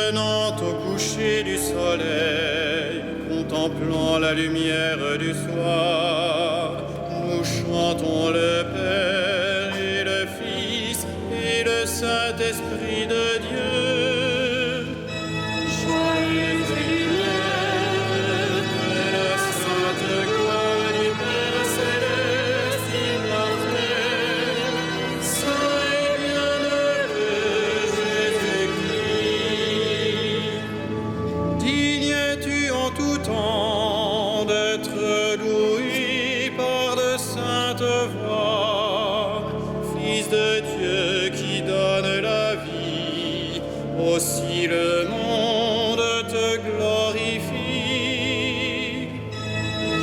Venant au coucher du soleil, contemplant la lumière du soir, nous chantons le Père et le Fils et le Saint-Esprit de Dieu. Joyeux lumière de la sainte gloire du Père céleste immortel, saint et bienheureux Jésus-Christ. Digne es-tu en tout temps d'être loué par de saintes voix, Fils de Dieu qui donne la vie, aussi le monde te glorifie.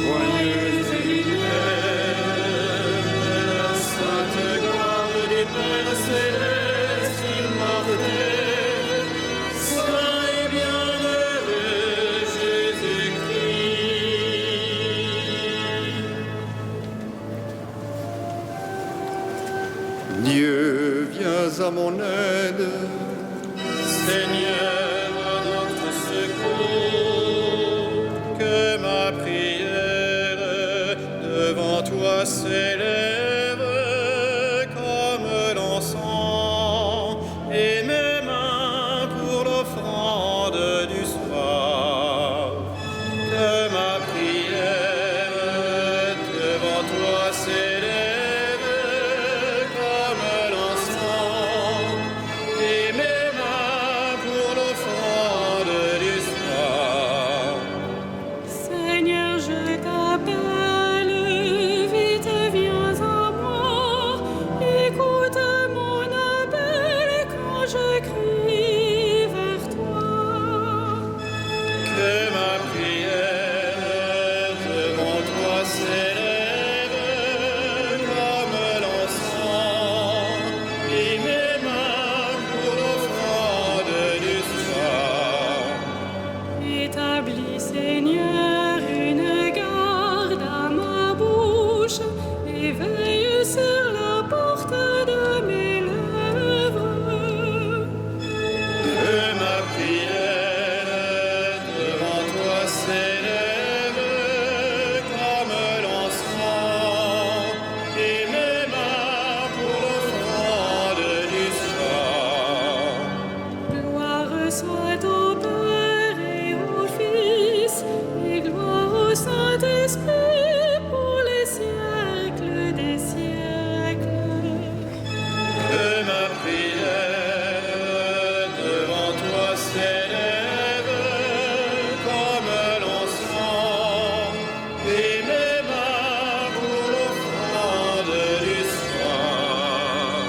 Joyeuse lumière de la sainte gloire du Père céleste immortel, saint et bienheureux Jésus-Christ. Dieu, viens à mon aide. Seigneur, à notre secours, que ma prière devant toi s'élève comme l'encens, et mes mains pour l'offrande du soir. Que ma prière devant toi s'élève comme l'encens, et mes mains pour l'offrande du soir. Seigneur, je t'appelle, vite viens à moi, écoute mon appel quand je crie vers toi. Que ma prière devant toi s'élève comme l'encens, et mes mains pour l'offrande du soir. Établis, Seigneur, une garde à ma bouche, et veille sur la porte de mes lèvres. Que ma prière devant toi s'élève comme l'encens, et mes mains pour l'offrande du soir. Gloire soit au Père et au Fils, et gloire au Saint-Esprit pour les siècles des siècles. Que ma prière devant toi s'élève comme l'encens, et mes mains pour l'offrande du soir.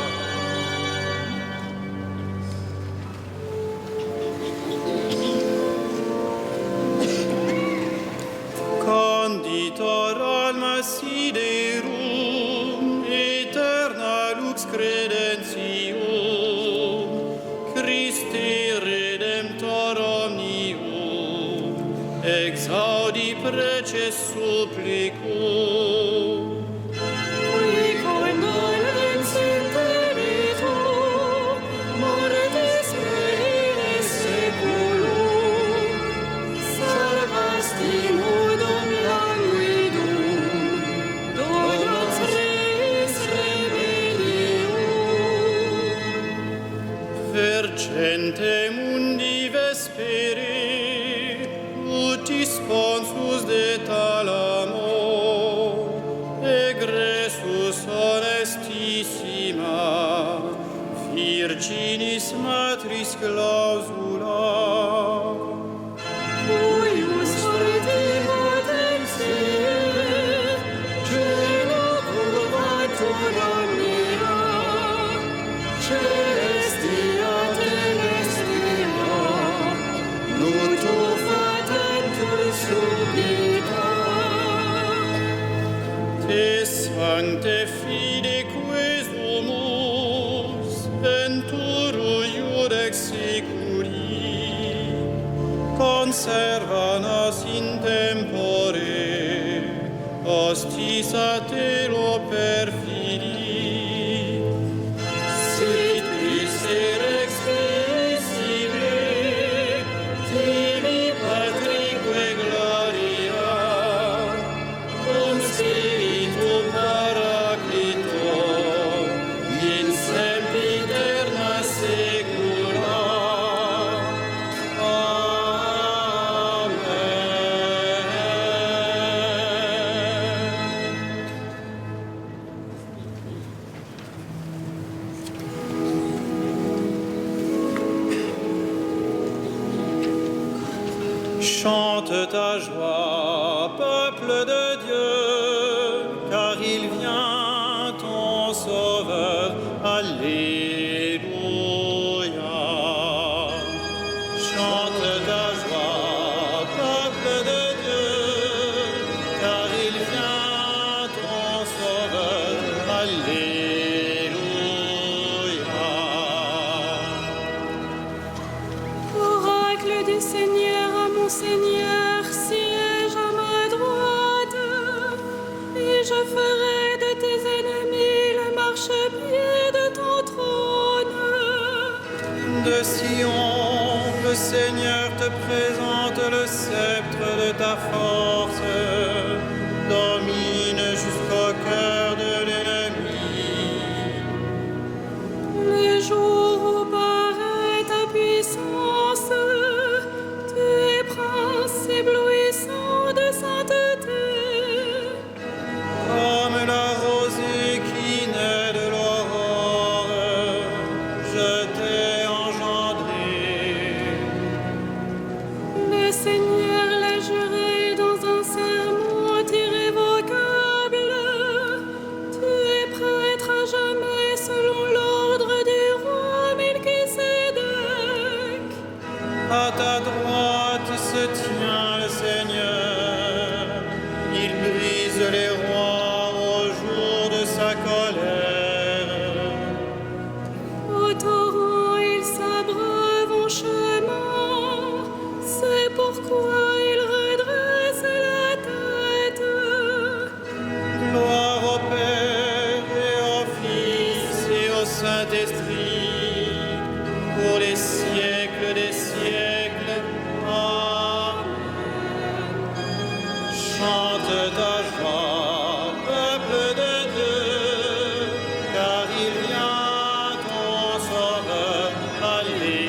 Conditor alma siderum, eterna lux credentium, Christi Redemptor omnium, exaudi preces supplicum. Qui condolens imperitu, mortis perire seculum, salvasti nudum languidum, donax reis remedium. Vercente mundi vespere, utis consus de talamo, egressus honestissima, Virginis matris clausula. Cuius forti potentiae, celo curvatur omnia, celestia telestia, nutu fatentur subita. Te sancte fide quesumus, venturu iudex seculi, conserva nas in tempore, hostis a telo perfidi. Sit miser exquisime, Chante ta joie, peuple de Dieu, car il vient ton Sauveur. Alléluia. Chante ta joie, peuple de Dieu, car il vient ton Sauveur. Alléluia. Oracle du Seigneur à mon Seigneur, siège à ma droite, et je ferai de tes ennemis le marchepied de ton trône. De Sion, le Seigneur te présente le sceptre de ta force. Domine jusqu'au cœur de l'ennemi. Les jours où paraît ta puissance, tu es prince éblouissant de sainteté. Comme la rosée qui naît de l'aurore, je t'ai engendré. Le Seigneur l'a juré dans un serment irrévocable. Tu es prêtre à jamais selon l'ordre du roi Melchisédek. À ta droite se tient le Seigneur. Il brise les rois au jour de sa colère. Au torrent, il s'abreuve en chemin. C'est pourquoi il redresse la tête. Gloire au Père et au Fils et au Saint-Esprit, pour les siècles des siècles. Amen. Chante ta joie, peuple de Dieu, car il vient ton Sauveur. Alléluia.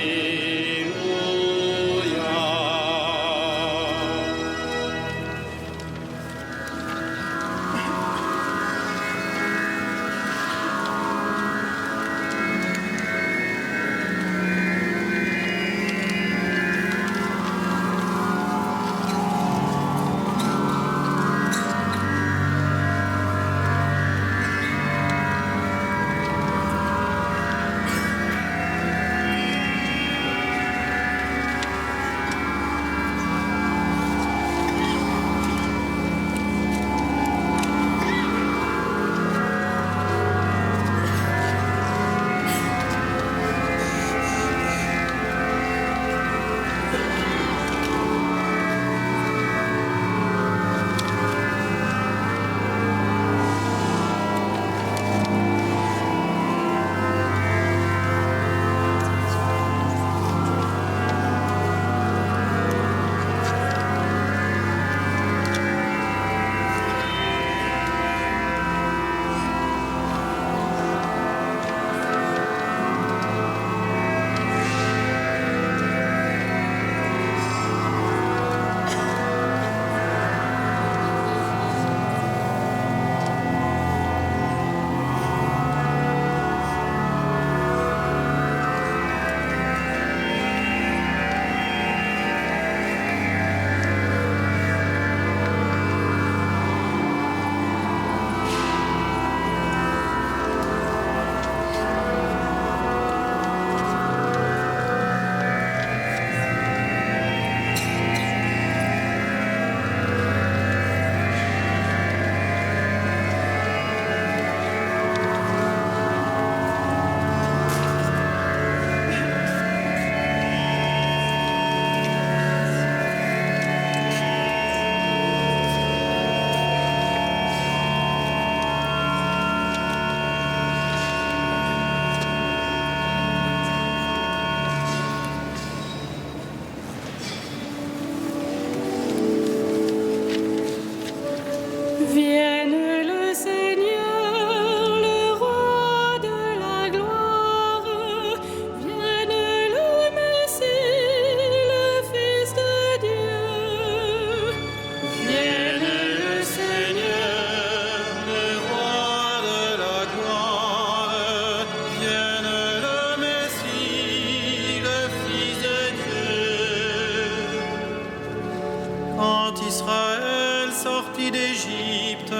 quand Israël sortit d'Égypte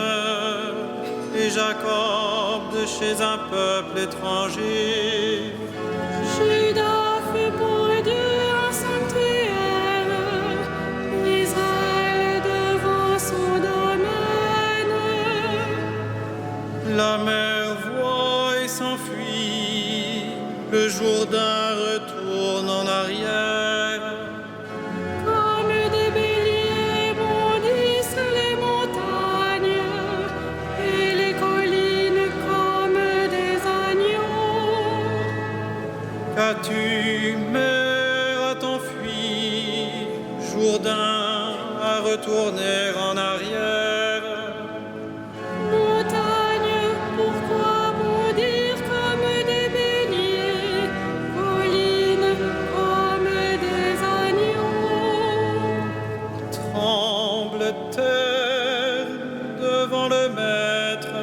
et Jacob de chez un peuple étranger. Judas fut pour Dieu un sanctuaire, Israël devant son domaine. La mer voit et s'enfuit, le Jourdain retourne en arrière. Comme des béliers bondissent les montagnes et les collines comme des agneaux. Qu'as-tu, mer, à t'enfuir, Jourdain à retourner en arrière? Montagne, pourquoi bondir comme des béliers, collines comme des agneaux? Tremble terre devant le Maître,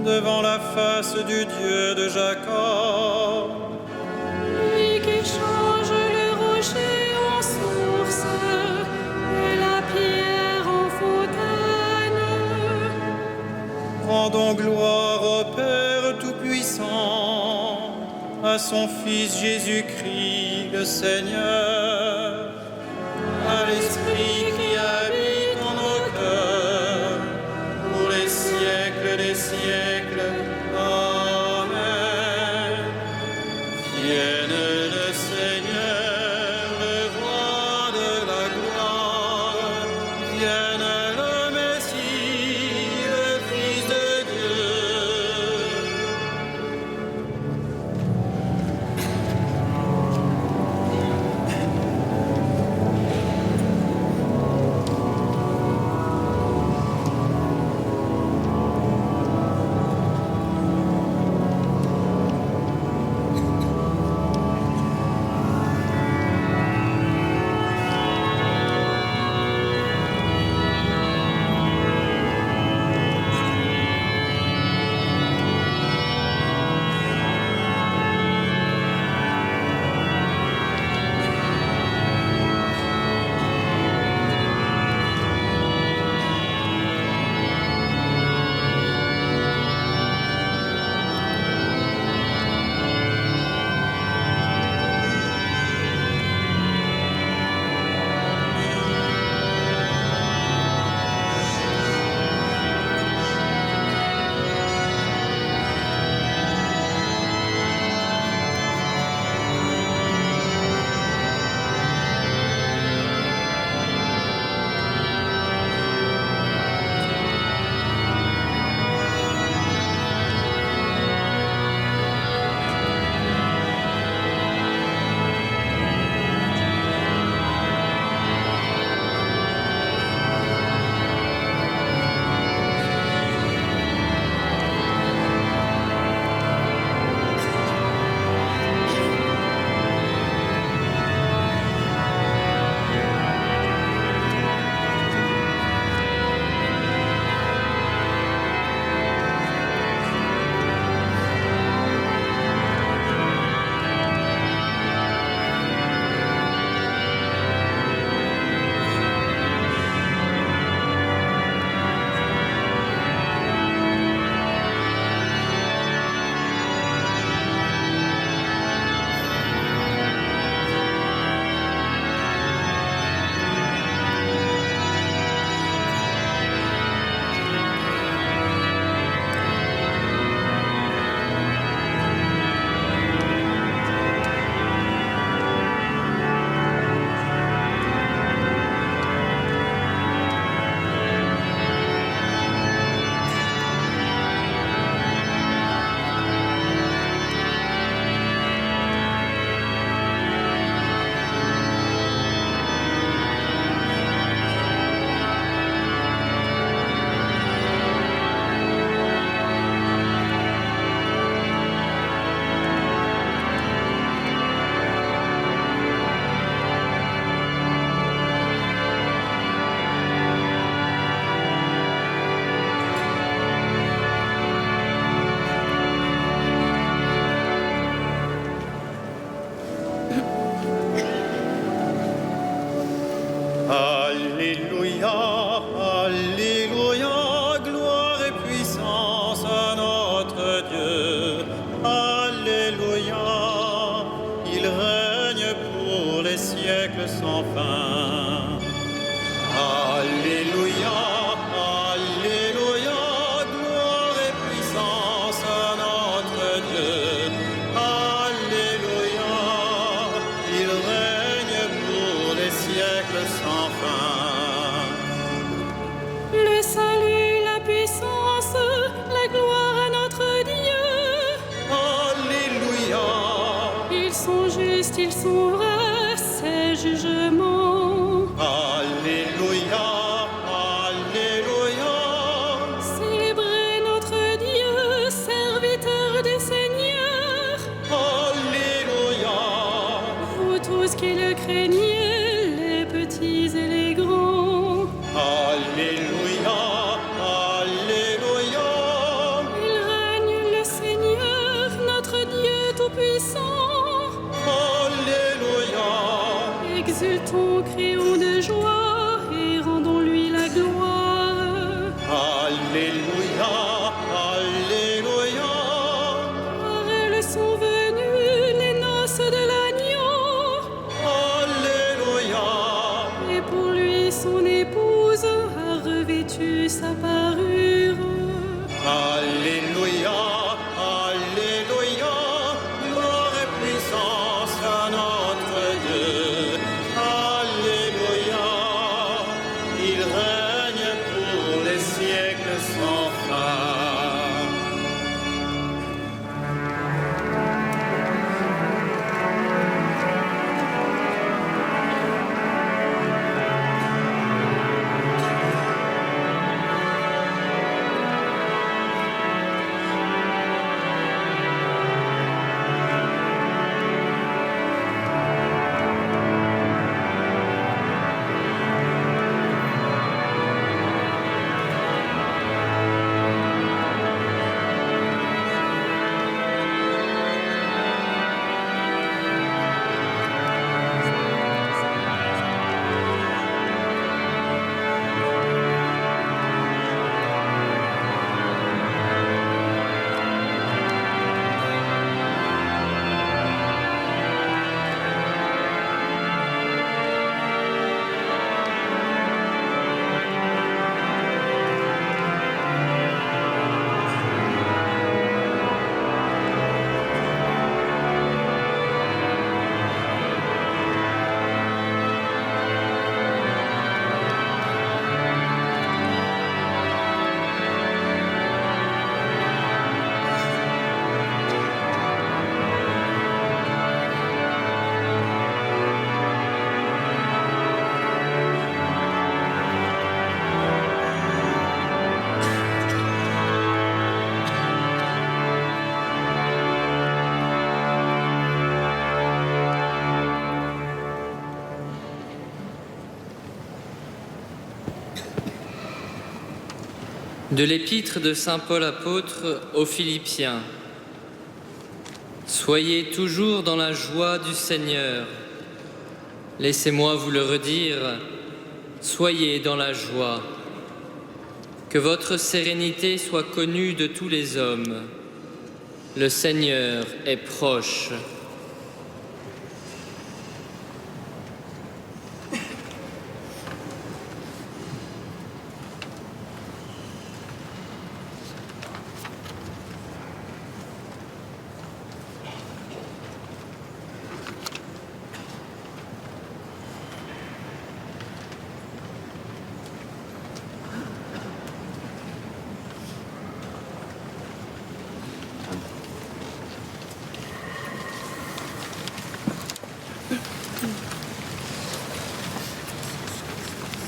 devant la face du Dieu de Jacob. Lui qui change le rocher en source et la pierre en fontaine. Rendons gloire au Père Tout-Puissant, à son Fils Jésus-Christ le Seigneur, à l'Esprit qui habite en nos cœurs, pour les siècles des siècles. Amen. Vienne le Seigneur, le Roi de la gloire, vienne le Messie, le Fils de Dieu. siècles sans fin. Alléluia, Alléluia, gloire et puissance à notre Dieu. Alléluia, il règne pour des siècles sans fin. Le salut, la puissance, la gloire à notre Dieu. Alléluia. Ils sont justes, ils sont vrais, ces jugements. Alléluia, Alléluia. Célébrez notre Dieu, serviteur du Seigneur. Alléluia. Vous tous qui le craignez, les petits et les grands. Alléluia, Alléluia. Il règne le Seigneur, notre Dieu tout-puissant. Alléluia. Exultons, crions de joie et rendons-lui la gloire. Alléluia, Alléluia. Car elles sont venues les noces de l'agneau. Alléluia. Et pour lui, son épouse a revêtu sa parure. Alléluia, Alléluia, gloire et puissance à notre Dieu. Alléluia, il règne pour les siècles sans fin. De l'épître de saint Paul apôtre aux Philippiens. Soyez toujours dans la joie du Seigneur. Laissez-moi vous le redire, soyez dans la joie. Que votre sérénité soit connue de tous les hommes. Le Seigneur est proche.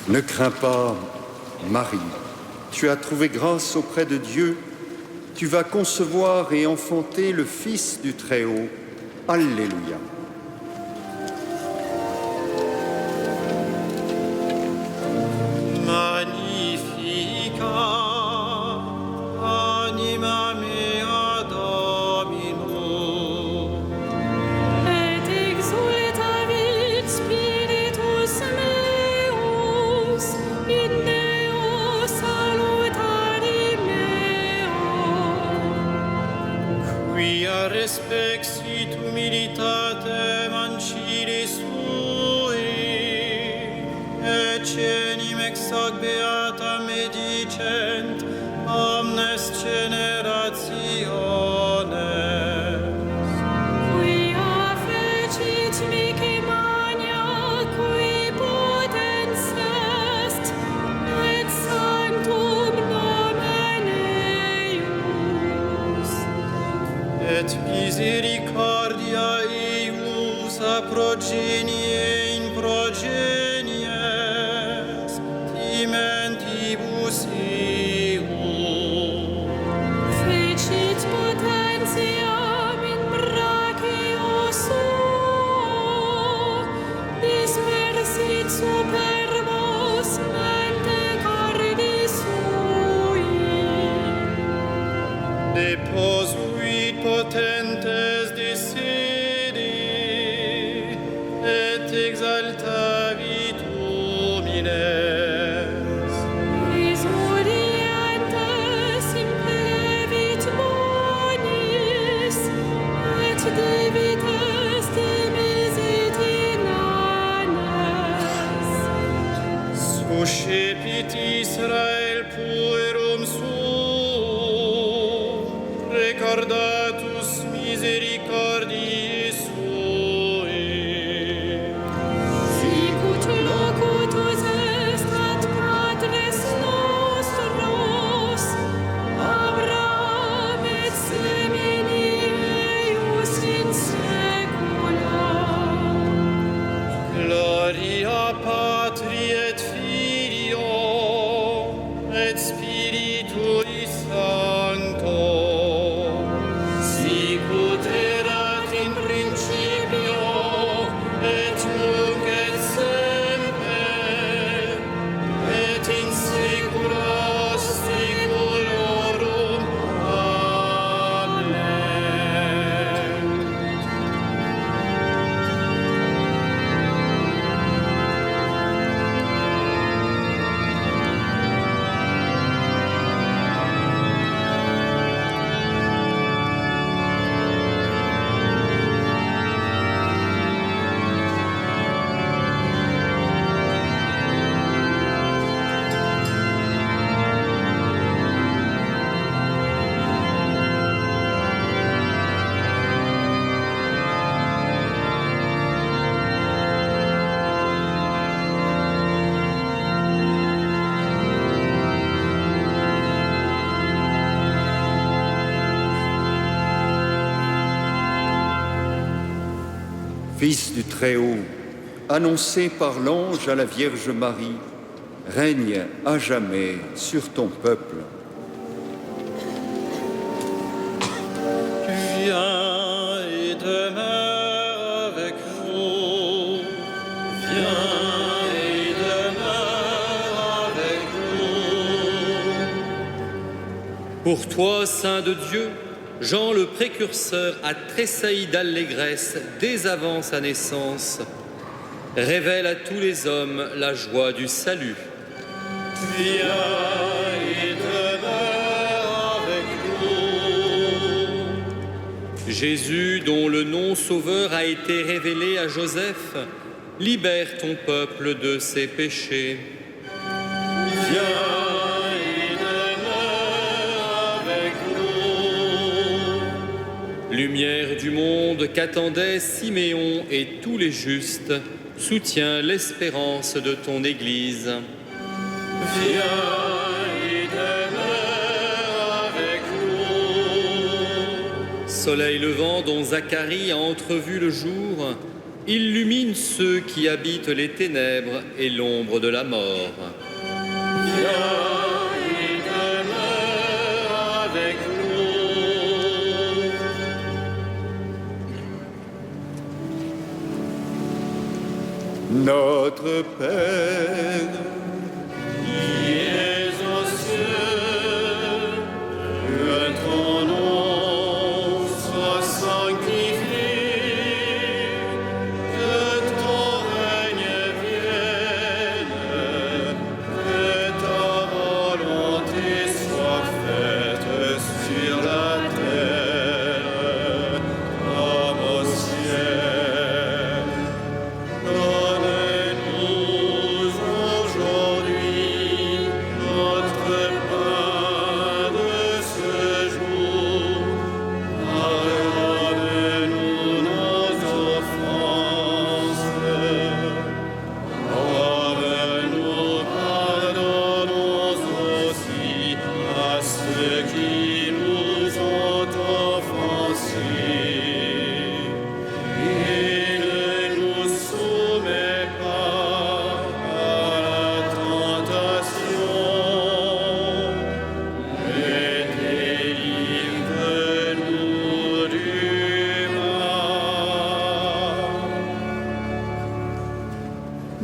Ne crains pas, Marie, tu as trouvé grâce auprès de Dieu, tu vas concevoir et enfanter le Fils du Très-Haut. Alléluia. Magnifica, anima mea Domino. Et exultavit spiritus meus in Deo salutari meo. Quia respexit humilitate cenim ex hoc beata medicent omnes generationes. Quia fecit mihi mania, qui potens est, et sanctum nomen eius. Et misericordia eius a progenie in progenies, timentibus eius. Fecit potentiam in brachio suo, dispersit superbos mente cordis sui. Deposuit potentes de sede, et exaltavit homines. Vis audientes implevit bonis, et divites dimisit in annes. Suscepit Israel puerum suum, recordatus misericordiae sui. Sicut locutus est ad patres nostros, Abraham et semini eius in saecula. Gloria Patri et Filio et Spiritui Sancto, sicut erat in principio et nunc et semper et in saecula saeculorum. Amen. Fils du Très-Haut, annoncé par l'ange à la Vierge Marie, règne à jamais sur ton peuple. Viens et demeure avec nous. Viens et demeure avec nous. Pour toi, Saint de Dieu, Jean le précurseur a tressailli d'allégresse dès avant sa naissance. Révèle à tous les hommes la joie du salut. Viens et demeure avec nous. Jésus, dont le nom sauveur a été révélé à Joseph, libère ton peuple de ses péchés. Viens et demeure avec nous. Lumière du monde qu'attendaient Siméon et tous les justes, soutiens l'espérance de ton Église. Viens et demeure avec nous. Soleil levant dont Zacharie a entrevu le jour, illumine ceux qui habitent les ténèbres et l'ombre de la mort. Viens et demeure avec nous. Notre Père, qui es aux cieux, que ton nom soit sanctifié, que ton règne vienne, que ta volonté soit faite sur la terre comme au ciel. Donne-nous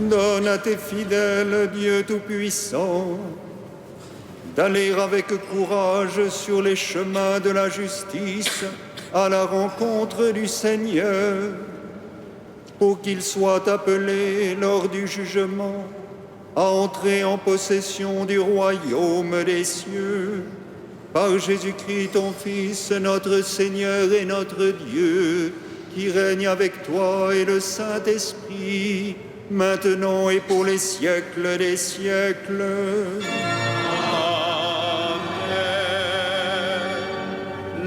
Donne à tes fidèles, Dieu Tout-Puissant, d'aller avec courage sur les chemins de la justice à la rencontre du Seigneur, pour qu'ils soient appelés lors du jugement à entrer en possession du royaume des cieux. Par Jésus-Christ, ton Fils, notre Seigneur et notre Dieu, qui règne avec toi et le Saint-Esprit, maintenant et pour les siècles des siècles.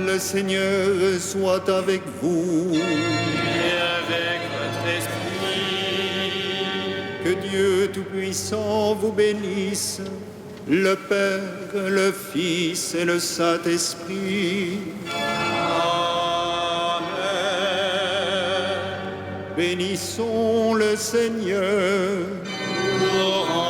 Le Seigneur soit avec vous. Et avec votre esprit. Que Dieu Tout-Puissant vous bénisse, le Père, le Fils et le Saint-Esprit. Amen. Bénissons le Seigneur. Pour